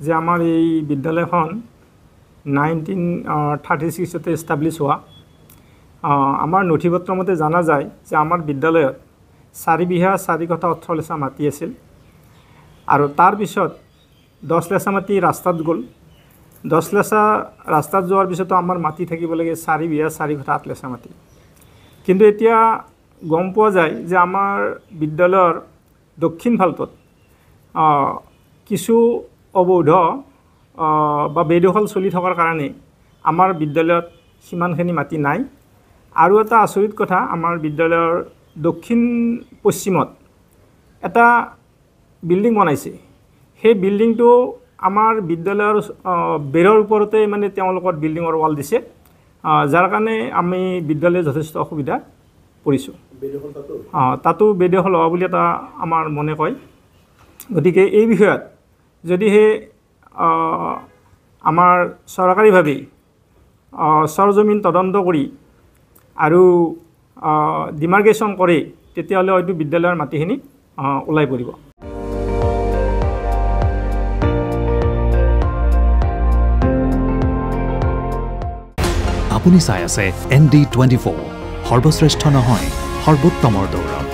যে আমাৰ এই বিদ্যালয়খন 1936তে এষ্টাব্লিছ হোৱা। আমাৰ নথিপত্ৰ মতে জানা যায় যে আমাৰ বিদ্যালয়ত 4 বিঘা 4 কঠা 18 লেচা মাটি আছিল আৰু তাৰ পিছত 10 লেচা মাটি ৰাস্তাত গ'ল। 10 লেচা ৰাস্তাত যোৱাৰ পিছতো আমাৰ মাটি থাকিব লাগে 4 বিঘা 4 কঠা 8 লেচা মাটি। কিন্তু এতিয়া গম পোৱা যায় যে আমাৰ বিদ্যালয়ৰ দক্ষিণ ফালটোত কিছু অবৈধ বা বেদখল চলি থকাৰ কাৰণে আমাৰ বিদ্যালয়ত সিমানখিনি মাটি নাই। আৰু এটা আচৰিত কথা, আমাৰ বিদ্যালয়ৰ দক্ষিণ পশ্চিমত এটা বিল্ডিং বনাইছে। সেই বিল্ডিংটো আমাৰ বিদ্যালয়ৰ বেৰৰ ওপৰতে মানে তেওঁলোকৰ বিল্ডিঙৰ ৱাল দিছে, যাৰ কাৰণে আমি বিদ্যালয়ত যথেষ্ট অসুবিধা পৰিছোঁ। তাতো বেদখল হোৱা বুলি এটা আমাৰ মনে কয়। গতিকে এই বিষয়ত যদিহে আমাৰ চৰকাৰীভাৱে সৰজমিন তদন্ত কৰি আৰু ডিমাৰ্কেশ্যন কৰে, তেতিয়াহ'লে হয়তো বিদ্যালয়ৰ মাটিখিনি ওলাই পৰিব। আপুনি চাই আছে ND24, সৰ্বশ্ৰেষ্ঠ নহয় সৰ্বোত্তমৰ দৌৰ।